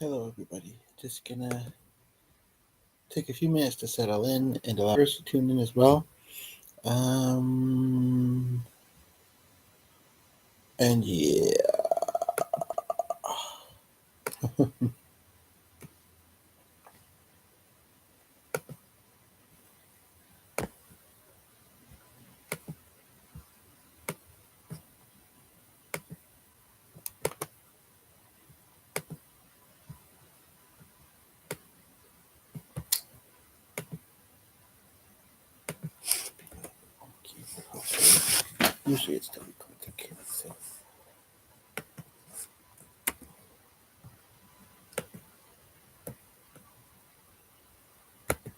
Hello, everybody. Just gonna take a few minutes to settle in and allow others to tune in as well. Um, and yeah, usually it's still recording. Okay, let's see.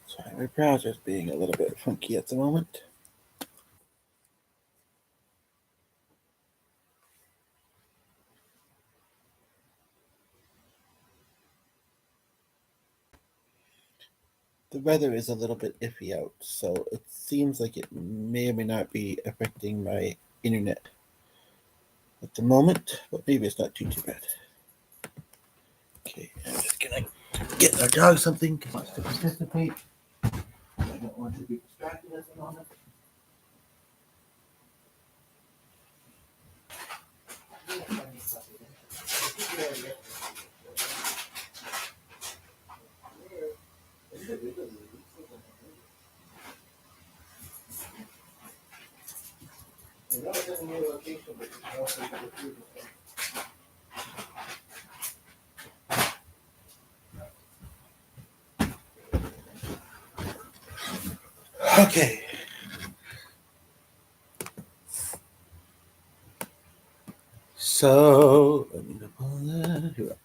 Sorry, my browser's being a little bit funky at the moment. The weather is a little bit iffy out, so it seems like it may or may not be affecting my internet at the moment, but maybe it's not too bad. Okay, I'm just gonna get our dog something he wants to participate. I don't want to be distracted at the moment. Okay. So let me pull that here.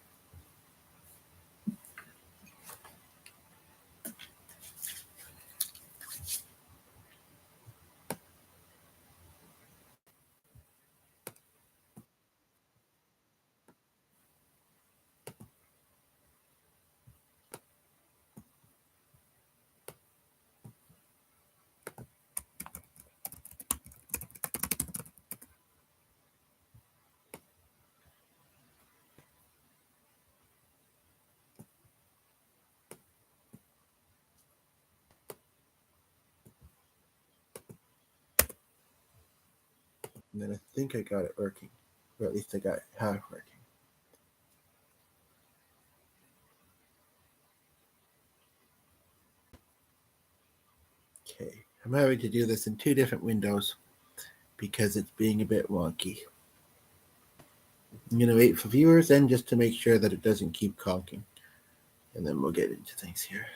And then I think I got it working, or at least I got it half working. Okay, I'm having to do this in two different windows because it's being a bit wonky. I'm gonna wait for viewers and just to make sure that it doesn't keep conking, and then we'll get into things here.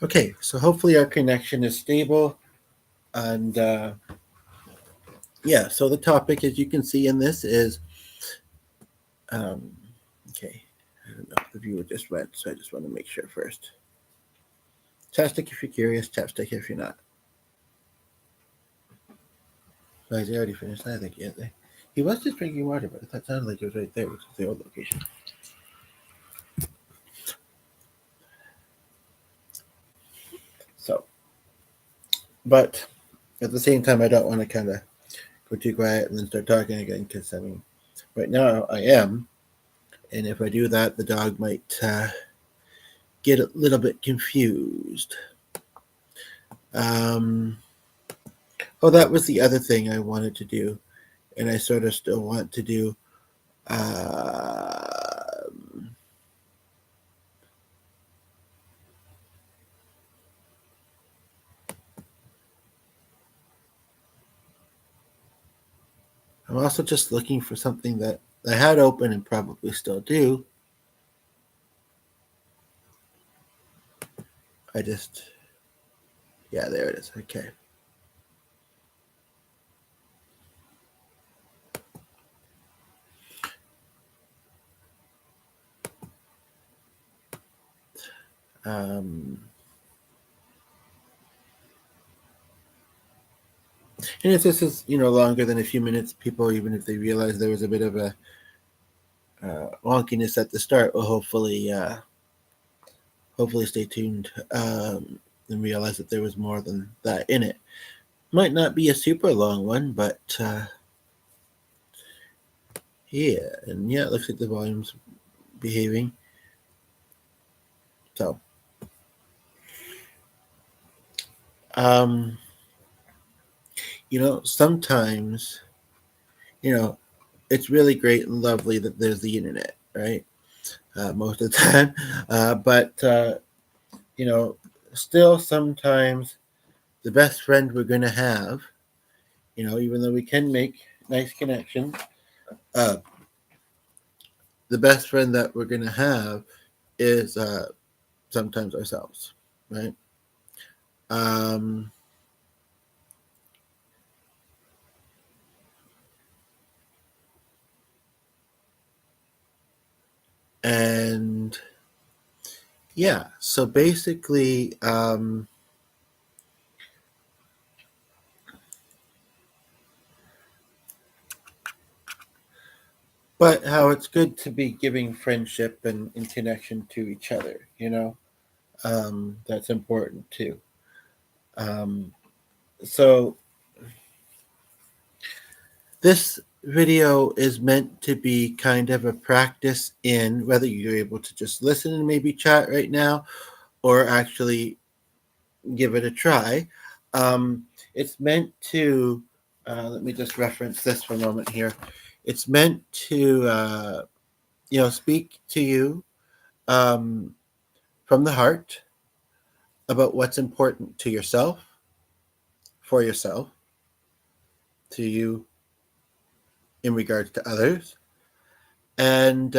Okay, so hopefully our connection is stable, and yeah. So the topic, as you can see in this, is okay. I don't know if the viewer just went, so I just want to make sure first. Chapstick if you're curious, chapstick if you're not. So has he already finished that? I think he was just drinking water, but that sounded like it was right there, which is the old location. So, but at the same time, I don't want to kind of go too quiet and then start talking again because I mean, right now I am, and if I do that, the dog might get a little bit confused. Oh, that was the other thing I wanted to do, and I sort of still want to do. I'm also just looking for something that I had open and probably still do. Yeah, there it is. Okay. And if this is longer than a few minutes, people, even if they realize there was a bit of a wonkiness at the start will hopefully stay tuned and realize that there was more than that in it. Might not be a super long one, but yeah, and yeah, it looks like the volume's behaving. So, um, sometimes, you know, it's really great and lovely that there's the internet, right? Most of the time, but you know, still sometimes the best friend we're going to have, even though we can make nice connections, uh, the best friend that we're going to have is sometimes ourselves, right? Um, and yeah, so basically, but how it's good to be giving friendship and in connection to each other, that's important too. Um, so this video is meant to be kind of a practice in whether you're able to just listen and maybe chat right now or actually give it a try. It's meant to, let me just reference this for a moment here. It's meant to, speak to you um, from the heart about what's important to yourself, for yourself, to you in regards to others. And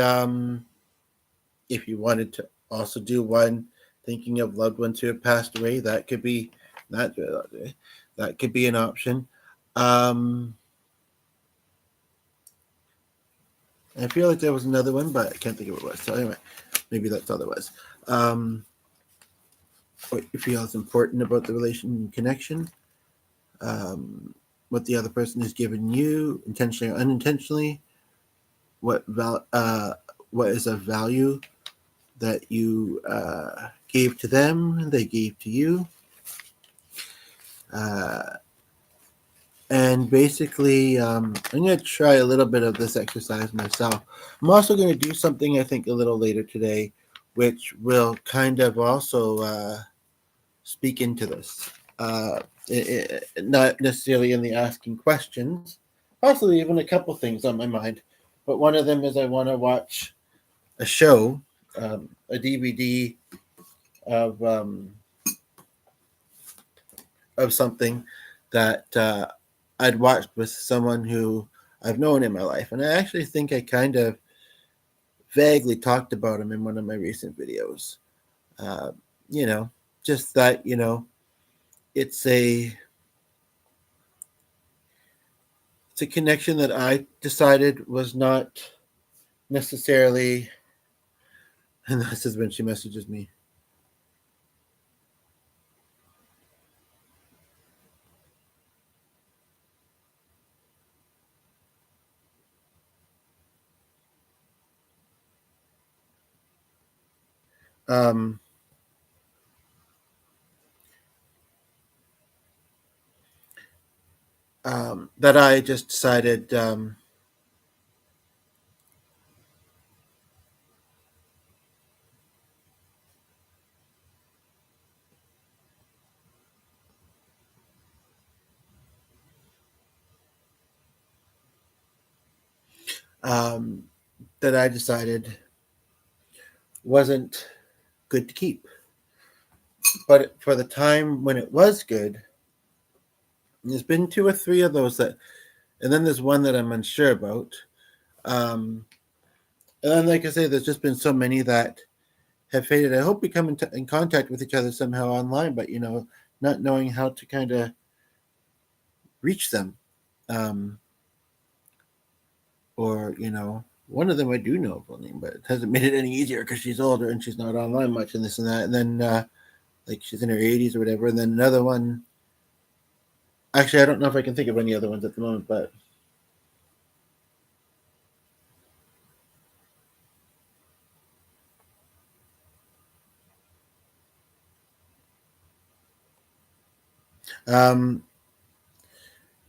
if you wanted to also do one thinking of loved ones who have passed away, that could be not that could be an option. Um, I feel like there was another one, but I can't think of what it was. So anyway, maybe that's all there was. Um, what you feel is important about the relation and connection, what the other person has given you, intentionally or unintentionally, what is of value that you gave to them, they gave to you. Uh, and basically, I'm going to try a little bit of this exercise myself. I'm also going to do something I think a little later today, which will kind of also speak into this. Not necessarily in the asking questions, possibly even a couple things on my mind. But one of them is I want to watch a show, a DVD of something that I'd watched with someone who I've known in my life, and I actually think I kind of vaguely talked about him in one of my recent videos. Uh, you know, just that it's a connection that I decided was not necessarily. And this is when she messages me. Um, that I just decided um, that I decided wasn't good to keep. But for the time when it was good, there's been two or three of those that, and then there's one that I'm unsure about. Um, and then, like I say, there's just been so many that have faded. I hope we come in contact with each other somehow online, but not knowing how to kind of reach them. Um, or one of them I do know full name, but it hasn't made it any easier because she's older and she's not online much and this and that. And then like she's in her 80s or whatever. And then another one. Actually, I don't know if I can think of any other ones at the moment, but Um,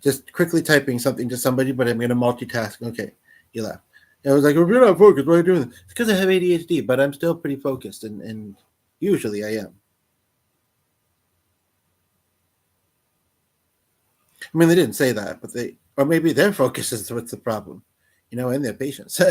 just quickly typing something to somebody, but I'm going to multitask. Okay, you laugh. I was like, well, you're not focused. Why are you doing this? It's because I have ADHD, but I'm still pretty focused, and usually I am. I mean, they didn't say that, but or maybe their focus is what's the problem, and their patience.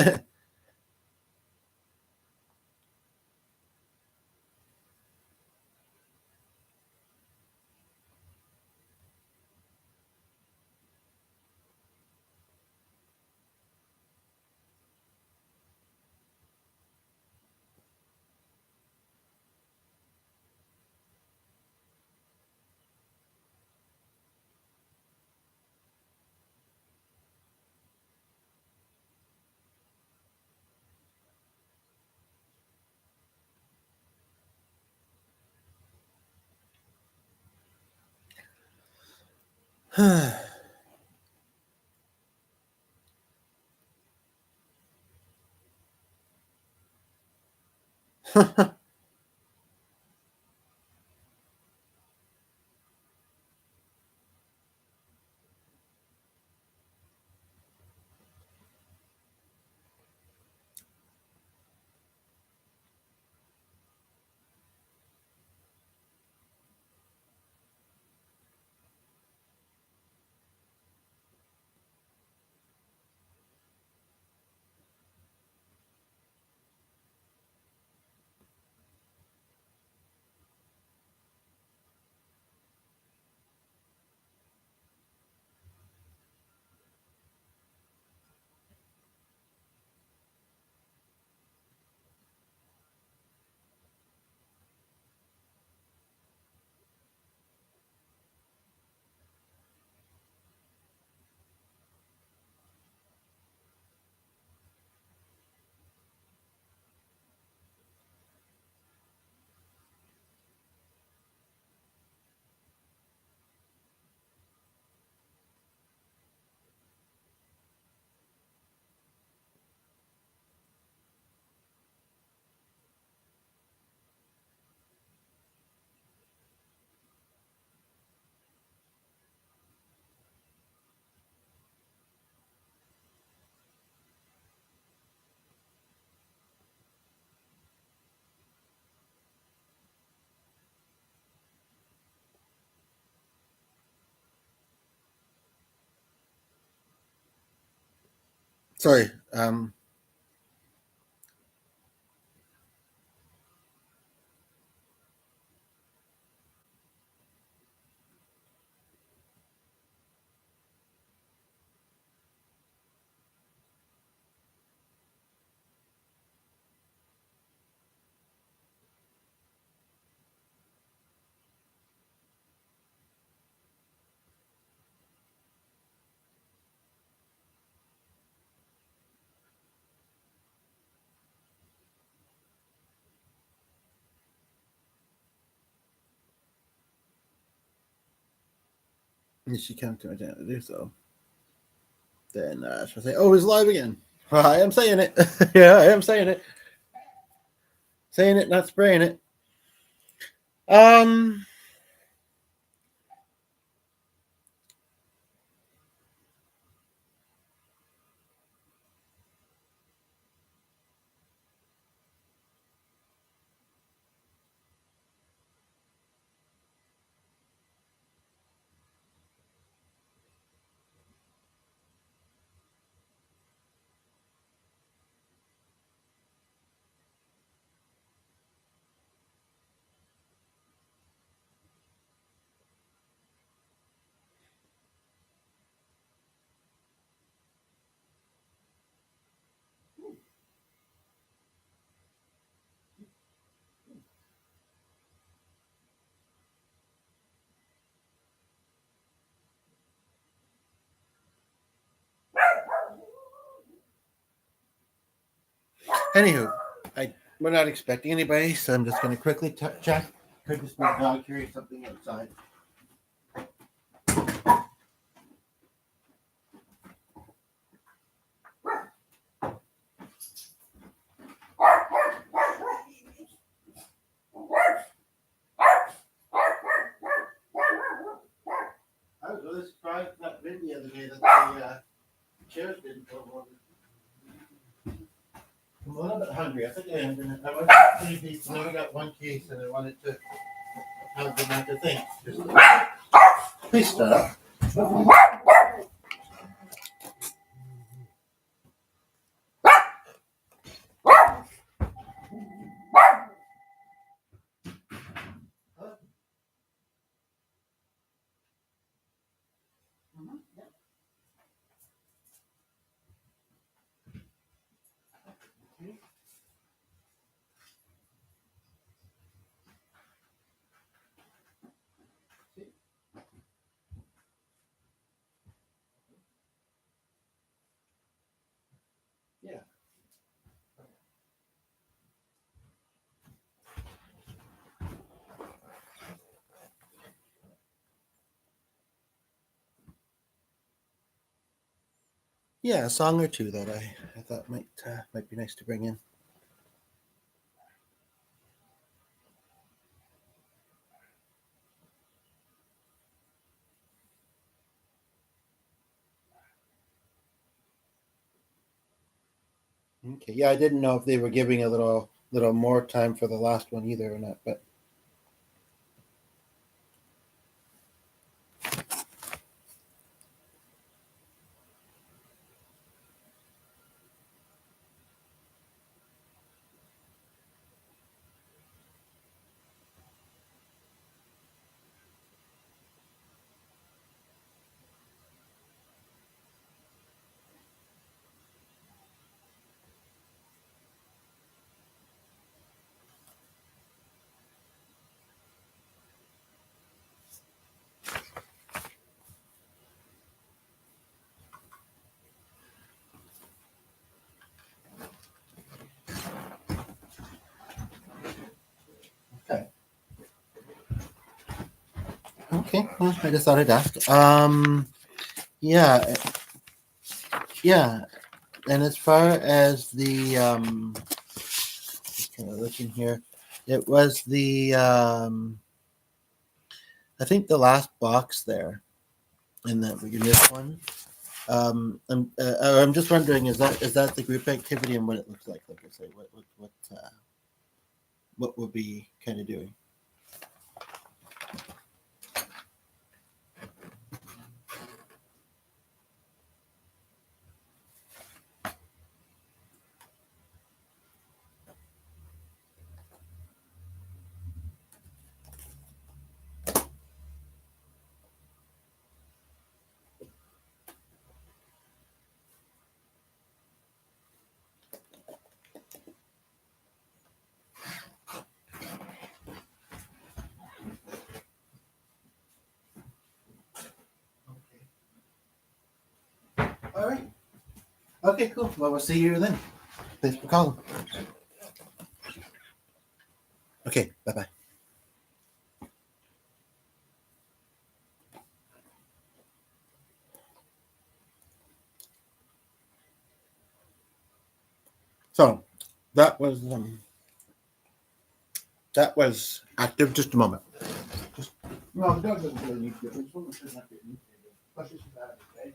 Sorry. If she comes to my channel to do so, then she'll say, "Oh, he's live again." I am saying it. Yeah, I am saying it. Saying it, not spraying it. Um. Anywho, we're not expecting anybody, so I'm just going to quickly check. Could just be a dog hearing something outside. this guy that bid the other day that the chairs didn't go over. I'm a little bit hungry. I think I am gonna. I went to 3 pieces. I only got one case, and I wanted to have the amount to think. Please stop. Yeah. Yeah, a song or two that I thought might be nice to bring in. Okay. Yeah, I didn't know if they were giving a little more time for the last one either or not, but okay. Okay. Well, I just thought I'd ask. Yeah, yeah. And as far as the just kind of looking here, it was the I think the last box there in this one. I'm just wondering, is that the group activity and what it looks like? Like I say, what we'll be kind of doing. All right. Okay, cool. Well, we'll see you then. Thanks for calling. Okay, bye bye. So that was active. Just a moment. No, the dog doesn't really need to. This one doesn't have to need to. Especially since I have a bag.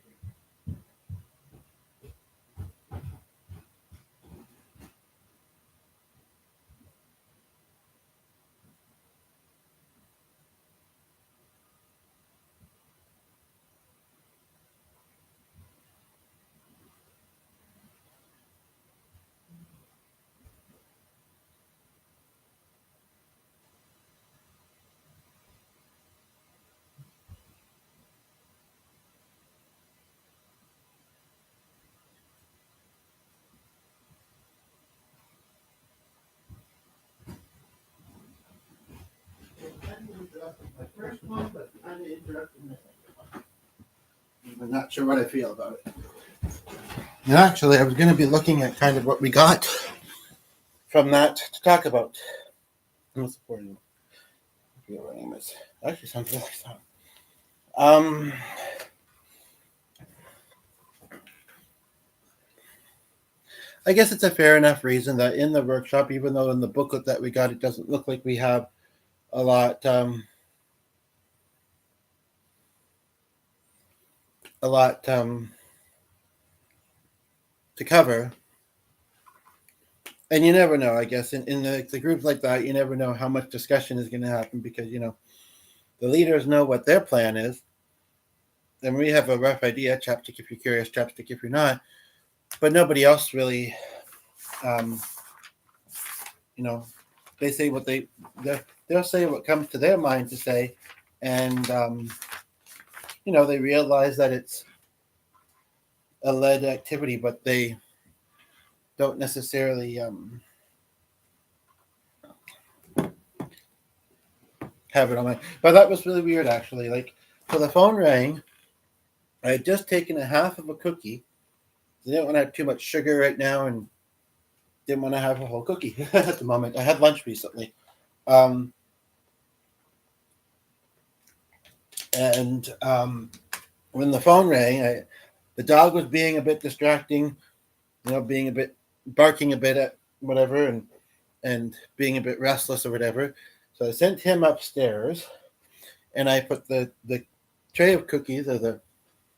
My first one, but kind of interrupted my second one. I'm not sure what I feel about it. And actually, I was going to be looking at kind of what we got from that to talk about. I'm not supporting. I forget what her name is. Actually, sounds really fun. Um, I guess it's a fair enough reason that in the workshop, even though in the booklet that we got, it doesn't look like we have a lot. a lot to cover, and you never know. I guess in the groups like that, you never know how much discussion is going to happen because the leaders know what their plan is, and we have a rough idea. Chapstick if you're curious, chapstick if you're not. But nobody else really, um, you know, they say what they'll say what comes to their mind to say, and they realize that it's a led activity, but they don't necessarily have it on my. But that was really weird, actually. Like, so the phone rang. I had just taken a half of a cookie. I didn't want to have too much sugar right now, and didn't want to have a whole cookie at the moment. I had lunch recently, um, and when the phone rang, the dog was being a bit distracting. Being a bit barking a bit at whatever, and being a bit restless or whatever. So I sent him upstairs, and I put the tray of cookies or the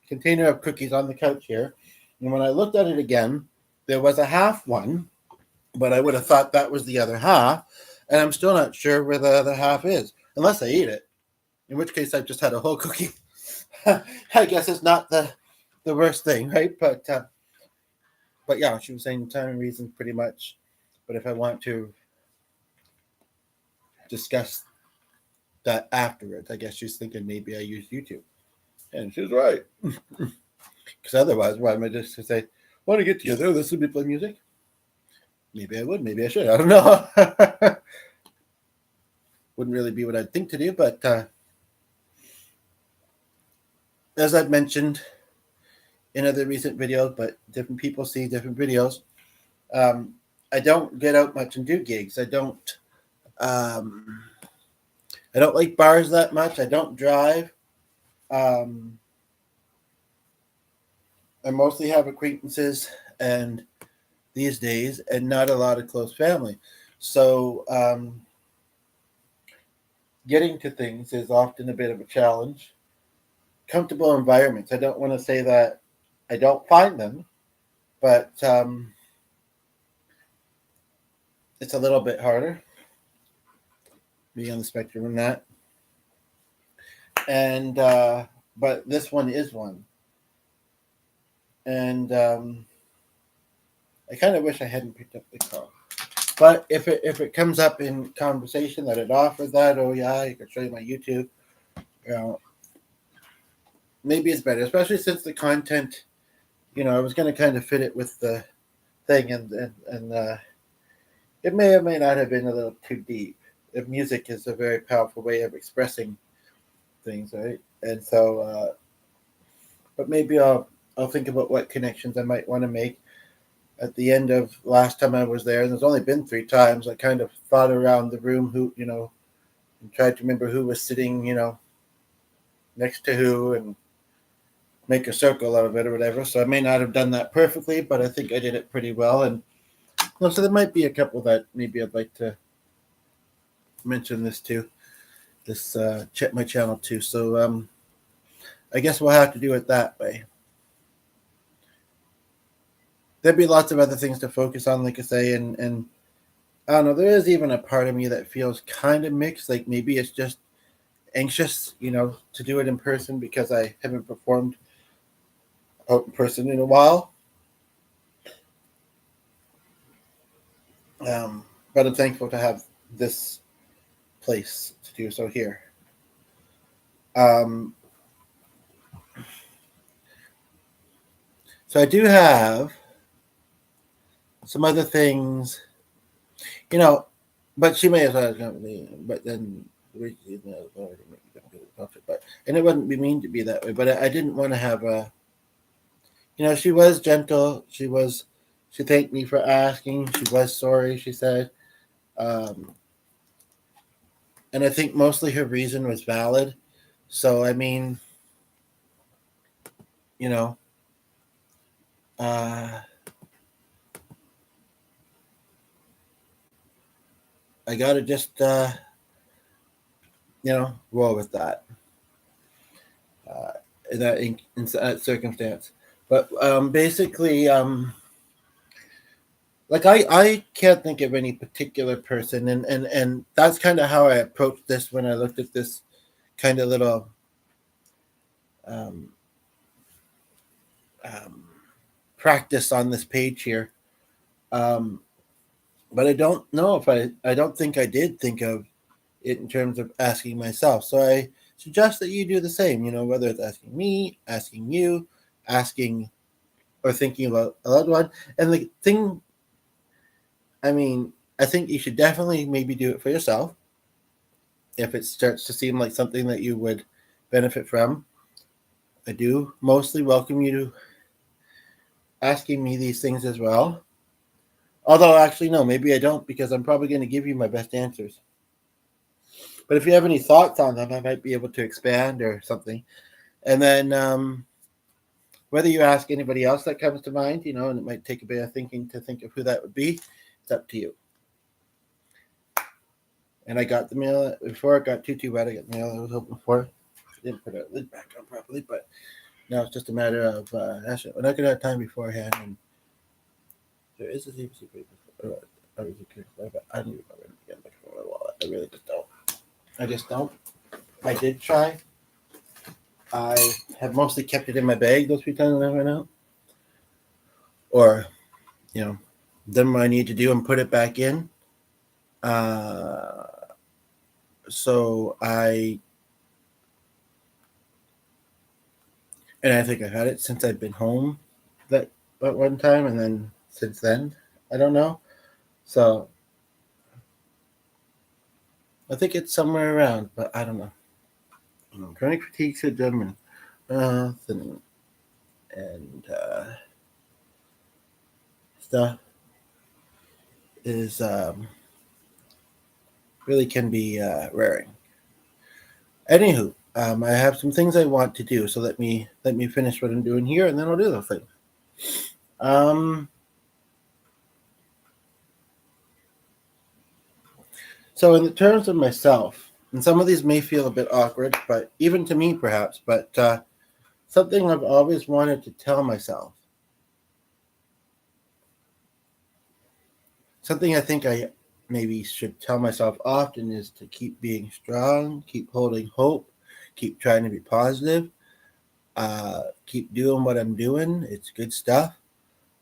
container of cookies on the couch here. And when I looked at it again, there was a half one, but I would have thought that was the other half, and I'm still not sure where the other half is, unless I eat it. In which case, I've just had a whole cookie. I guess it's not the worst thing, right? But yeah, she was saying time and reason pretty much. But if I want to discuss that afterwards, I guess she's thinking maybe I use YouTube. And she's right. Because otherwise, why am I just to say, want to get together, listen to me play music? Maybe I would, maybe I should. I don't know. Wouldn't really be what I'd think to do, but as I've mentioned in other recent videos, but different people see different videos. I don't get out much and do gigs. Um, I don't like bars that much. I don't drive. Um, I mostly have acquaintances and these days, and not a lot of close family. So getting to things is often a bit of a challenge. Comfortable environments. I don't want to say that I don't find them, but it's a little bit harder being on the spectrum in that. And but this one is one, and I kind of wish I hadn't picked up the call. But if it comes up in conversation that it offered that, oh yeah, you could show you my YouTube. You know, maybe it's better, especially since the content. I was going to kind of fit it with the thing, and it may or may not have been a little too deep. If music is a very powerful way of expressing things, right? And so, but maybe I'll think about what connections I might want to make. At the end of last time I was there, and there's only been 3 times, I kind of thought around the room and tried to remember who was sitting, next to who, and make a circle out of it or whatever. So I may not have done that perfectly, but I think I did it pretty well. And so there might be a couple that maybe I'd like to mention this to, check my channel too. So I guess we'll have to do it that way. There'd be lots of other things to focus on, like I say, and I don't know. There is even a part of me that feels kind of mixed. Like maybe it's just anxious, to do it in person because I haven't performed out in person in a while. But I'm thankful to have this place to do so here. So I do have some other things, but she may as well. But then, but and it wouldn't be mean to be that way. But I didn't want to have a. She was gentle. She thanked me for asking. She was sorry. She said, and I think mostly her reason was valid. So I mean, you know, uh, I gotta just roll with that. in that circumstance. But basically, like I can't think of any particular person, and that's kind of how I approached this when I looked at this kind of little um, um, practice on this page here. Um, but I don't know if I don't think I did think of it in terms of asking myself. So I suggest that you do the same. You know, whether it's asking me, asking you, asking or thinking about a loved one. And the thing, I mean, I think you should definitely maybe do it for yourself if it starts to seem like something that you would benefit from. I do mostly welcome you to asking me these things as well. Although, actually, no, maybe I don't because I'm probably going to give you my best answers. But if you have any thoughts on them, I might be able to expand or something. And then whether you ask anybody else that comes to mind, you know, and it might take a bit of thinking to think of who that would be, it's up to you. And I got the mail before it got too bad. I got the mail I was hoping for. I didn't put a lid back on properly, but now it's just a matter of actually, when I could have time beforehand. And there is a CBC paper. I was curious, but I don't even know where to begin looking for my wallet. I really just don't. I just don't. I did try. I have mostly kept it in my bag those few times when I went out, or you know, done what I need to do and put it back in. Uh, so I and I think I've had it since I've been home that one time, and then since then I don't know. So I think it's somewhere around, but I don't know. Chronic fatigue syndrome and stuff is really can be raring. Anywho, I have some things I want to do, so let me finish what I'm doing here, and then I'll do those things. Um, so in the terms of myself, and some of these may feel a bit awkward, but even to me perhaps, but something I've always wanted to tell myself, something I think I maybe should tell myself often is to keep being strong, keep holding hope, keep trying to be positive, keep doing what I'm doing. It's good stuff,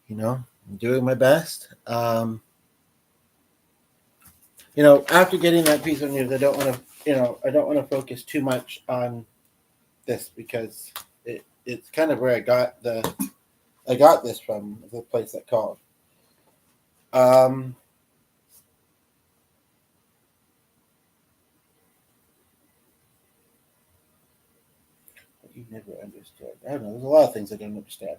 you know. I'm doing my best. After getting that piece of news, I don't want to, I don't want to focus too much on this because it's kind of where I got this from the place that called. Um, you never understood. I don't know. There's a lot of things I don't understand.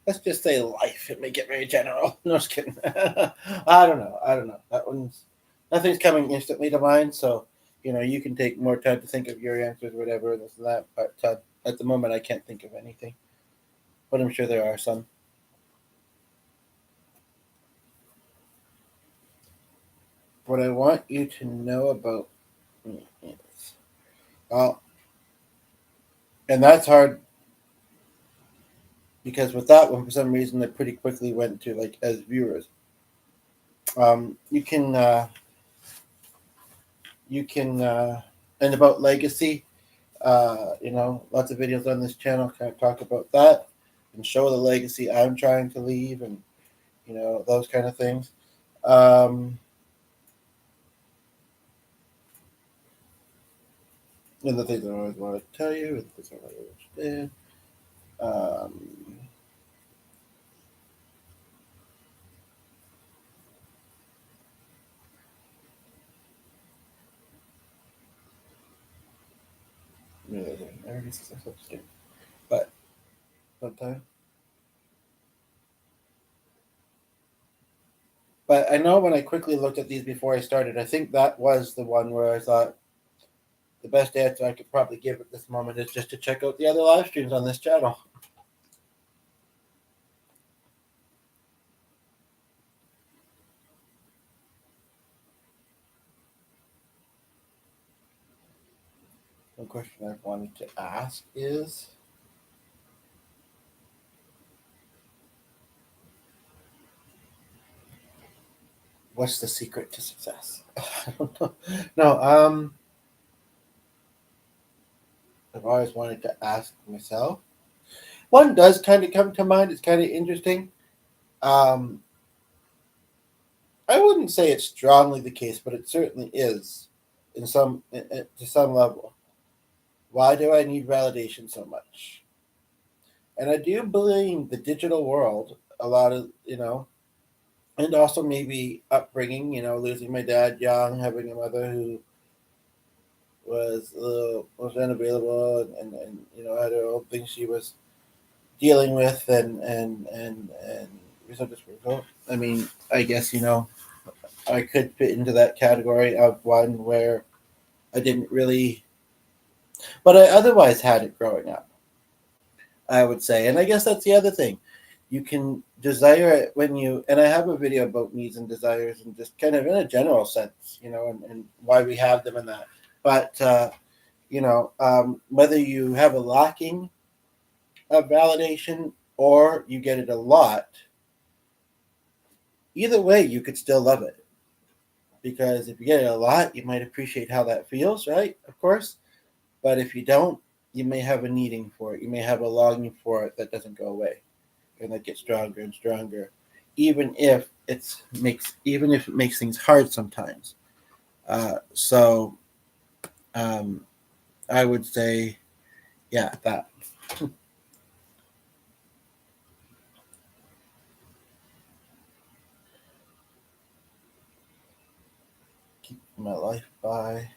Let's just say life. It may get very general. No, just kidding. I don't know. I don't know. Nothing's coming instantly to mind. So, you can take more time to think of your answers, whatever, this and that. But at the moment, I can't think of anything. But I'm sure there are some. What I want you to know about me is, well, and that's hard because with that one, for some reason, I pretty quickly went to like as viewers. You can and about legacy. Lots of videos on this channel kind of talk about that and show the legacy I'm trying to leave, and those kind of things. Um, and the things I always want to tell you, and the things I really understand. Um, I already said something, but sometimes. But I know when I quickly looked at these before I started, I think that was the one where I thought the best answer I could probably give at this moment is just to check out the other live streams on this channel. One question I've wanted to ask is What's the secret to success? I don't know. No, I've always wanted to ask myself. One does kind of come to mind. It's kind of interesting. Um, I wouldn't say it's strongly the case, but it certainly is, to some level. Why do I need validation so much? And I do blame the digital world a lot of and also maybe upbringing. Losing my dad young, having a mother who was unavailable, and had her own things she was dealing with, and so just I mean, I guess I could fit into that category of one where I didn't really, but I otherwise had it growing up, I would say. And I guess that's the other thing. You can desire it and I have a video about needs and desires and just kind of in a general sense, and why we have them and that. But, whether you have a lacking of validation or you get it a lot, either way, you could still love it. Because if you get it a lot, you might appreciate how that feels, right? Of course. But if you don't, you may have a needing for it. You may have a longing for it that doesn't go away, and that gets stronger and stronger, even if it makes things hard sometimes. So I would say, yeah, that. Keep my life by.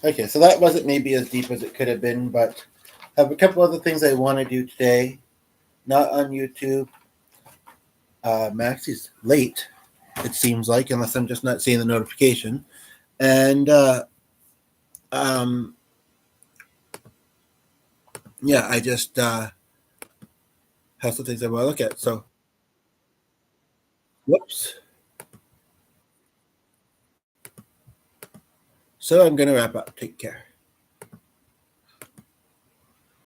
Okay, so that wasn't maybe as deep as it could have been, but I have a couple other things I want to do today. Not on YouTube. Max is late, it seems like, unless I'm just not seeing the notification. And um, yeah, I just have some things I want to look at. So, whoops. So I'm going to wrap up. Take care.